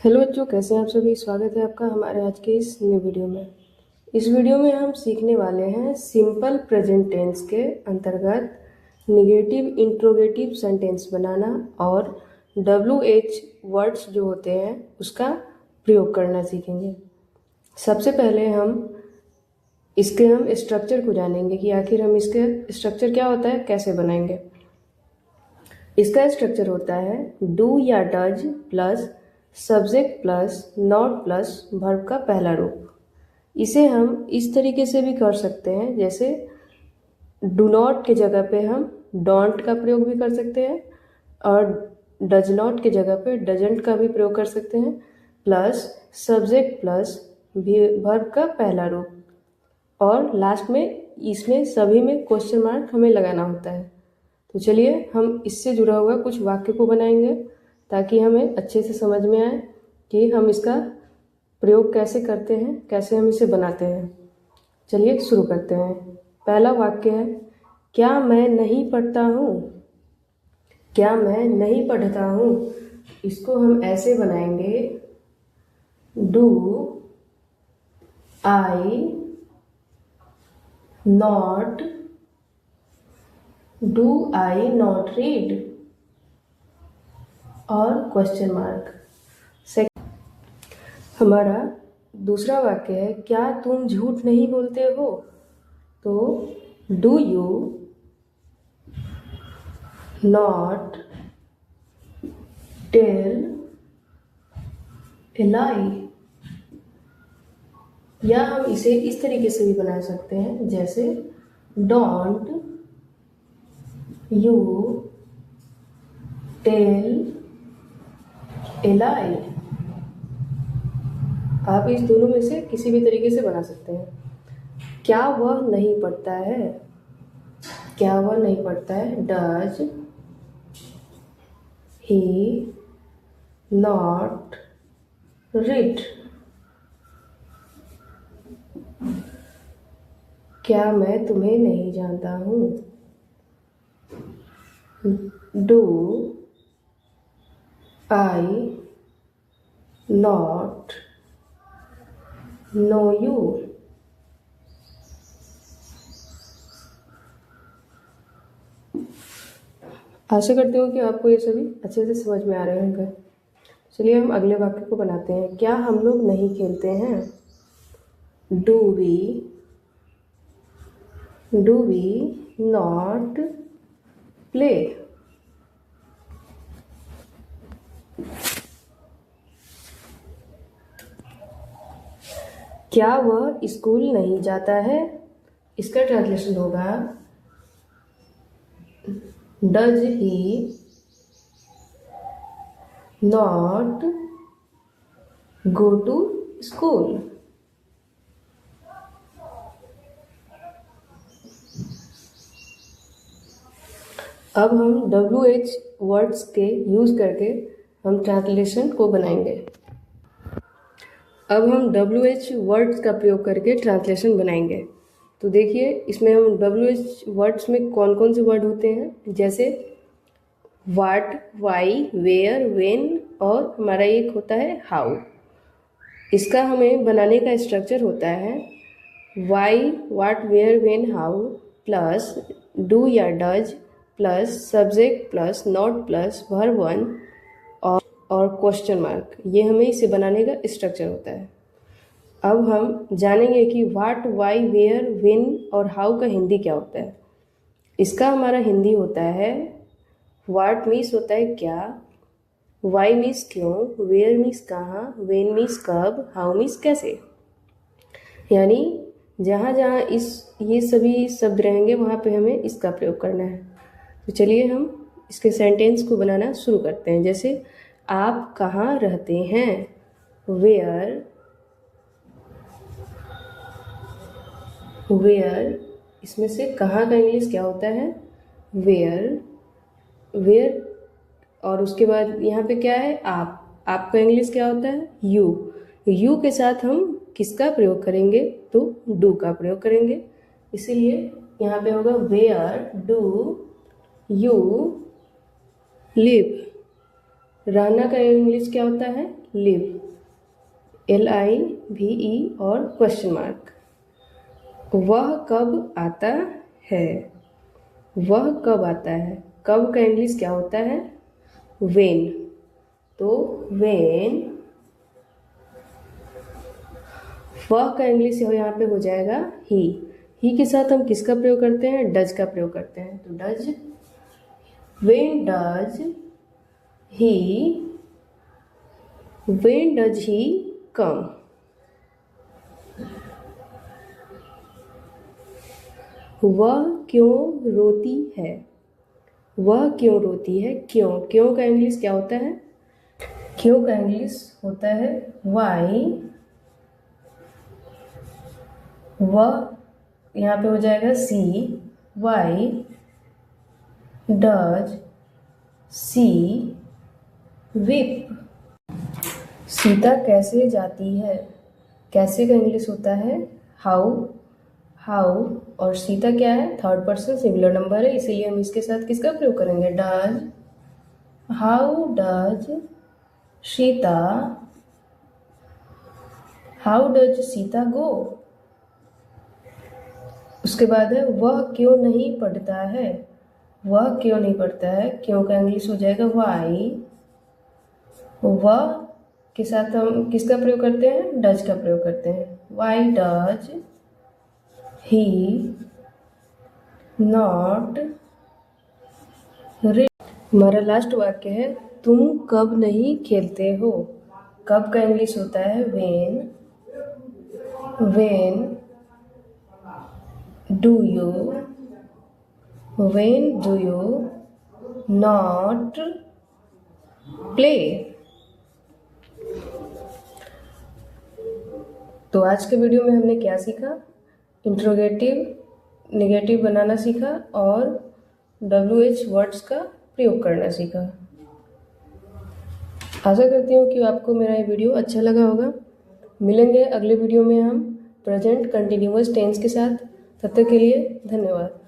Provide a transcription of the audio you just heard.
Hello बच्चों, कैसे हैं आप सभी। स्वागत है आपका हमारे आज के इस न्यू वीडियो में। इस वीडियो में हम सीखने वाले हैं सिंपल प्रेजेंट टेंस के अंतर्गत निगेटिव इंट्रोगेटिव सेंटेंस बनाना और WH वर्ड्स जो होते हैं उसका प्रयोग करना सीखेंगे। सबसे पहले हम स्ट्रक्चर को जानेंगे कि आखिर हम इसके स्ट्रक्चर क्या होता है, कैसे बनाएंगे। इसका स्ट्रक्चर होता है डू या does plus subject plus not plus verb का पहला रूप। इसे हम इस तरीके से भी कर सकते हैं, जैसे डू नॉट के जगह पे हम डोंट का प्रयोग भी कर सकते हैं और डज नॉट के जगह पे डजंट का भी प्रयोग कर सकते हैं, प्लस सब्जेक्ट प्लस वर्ब का पहला रूप और लास्ट में इसमें सभी में क्वेश्चन मार्क हमें लगाना होता है। तो चलिए हम इससे जुड़ा हुआ कुछ वाक्य को बनाएंगे ताकि हमें अच्छे से समझ में आए कि हम इसका प्रयोग कैसे करते हैं, कैसे हम इसे बनाते हैं। चलिए शुरू करते हैं। पहला वाक्य है, क्या मैं नहीं पढ़ता हूँ। क्या मैं नहीं पढ़ता हूँ, इसको हम ऐसे बनाएंगे, डू आई नॉट रीड और क्वेश्चन मार्क। हमारा दूसरा वाक्य है, क्या तुम झूठ नहीं बोलते हो। तो do you not tell a lie. या हम इसे इस तरीके से भी बना सकते हैं, जैसे डोंट यू टेल ए लाई। आप इस दोनों में से किसी भी तरीके से बना सकते हैं। क्या वह नहीं पढ़ता है। क्या वह नहीं पढ़ता है, डज ही नॉट रीड। क्या मैं तुम्हें नहीं जानता हूँ, do I not know you. आशा करती हूँ कि आपको ये सभी अच्छे से समझ में आ रहे होंगे। चलिए हम अगले वाक्य को बनाते हैं। क्या हम लोग नहीं खेलते हैं, डू वी नॉट प्ले। क्या वह स्कूल नहीं जाता है, इसका ट्रांसलेशन होगा, does he not go to school. अब हम WH वर्ड्स के यूज करके हम ट्रांसलेशन को बनाएंगे। अब हम WH वर्ड्स का प्रयोग करके ट्रांसलेशन बनाएंगे। तो देखिए इसमें हम WH वर्ड्स में कौन कौन से वर्ड होते हैं, जैसे व्हाट, वाई, वेयर, व्हेन और हमारा एक होता है हाउ। इसका हमें बनाने का स्ट्रक्चर होता है why, what, where, when, how plus do या does plus subject plus not plus verb one और क्वेश्चन मार्क। ये हमें इसे बनाने का स्ट्रक्चर होता है। अब हम जानेंगे कि व्हाट, वाई, वेयर, व्हेन और हाउ का हिंदी क्या होता है। इसका हमारा हिंदी होता है, व्हाट मीन्स होता है क्या, वाई मीन्स क्यों, वेयर मीन्स कहाँ, व्हेन मीन्स कब, हाउ मीन्स कैसे। यानी जहाँ जहाँ ये सभी शब्द रहेंगे वहाँ पे हमें इसका प्रयोग करना है। तो चलिए हम इसके सेंटेंस को बनाना शुरू करते हैं। जैसे आप कहाँ रहते हैं, वेयर, इसमें से कहाँ का इंग्लिश क्या होता है, वेयर और उसके बाद यहाँ पे क्या है, आपका इंग्लिश क्या होता है, यू के साथ हम किसका प्रयोग करेंगे, तो डू का प्रयोग करेंगे। इसीलिए यहाँ पे होगा वेयर डू यू लिव। रहना का इंग्लिश क्या होता है, लिव, LIVE और क्वेश्चन मार्क। वह कब आता है, वह कब आता है, कब का इंग्लिश क्या होता है, वेन। तो वेन, वह का इंग्लिश यहाँ पे हो जाएगा ही के साथ हम किसका प्रयोग करते हैं, डज का प्रयोग करते हैं। तो डज, वेन डज ही कम, वह क्यों रोती है, वह क्यों रोती है, क्यों का इंग्लिश क्या होता है, क्यों का इंग्लिश होता है वाई। वह यहाँ पे हो जाएगा she, why does she weep. Sita कैसे जाती है, कैसे का इंग्लिश होता है हाउ, और सीता क्या है, थर्ड पर्सन सिंगुलर नंबर है, इसीलिए हम इसके साथ किसका प्रयोग करेंगे, डज। हाउ डज सीता गो। उसके बाद है वह क्यों नहीं पढ़ता है, वह क्यों नहीं पढ़ता है, क्यों का इंग्लिश हो जाएगा वाई। वह के साथ हम किसका प्रयोग करते हैं, डज का प्रयोग करते हैं, why does he not read. हमारा लास्ट वाक्य है तुम कब नहीं खेलते हो, कब का इंग्लिश होता है when do you not play. तो आज के वीडियो में हमने क्या सीखा, इंट्रोगेटिव नेगेटिव बनाना सीखा और WH वर्ड्स का प्रयोग करना सीखा। आशा करती हूँ कि आपको मेरा ये वीडियो अच्छा लगा होगा। मिलेंगे अगले वीडियो में हम प्रेजेंट कंटिन्यूअस टेंस के साथ। तब तक के लिए धन्यवाद।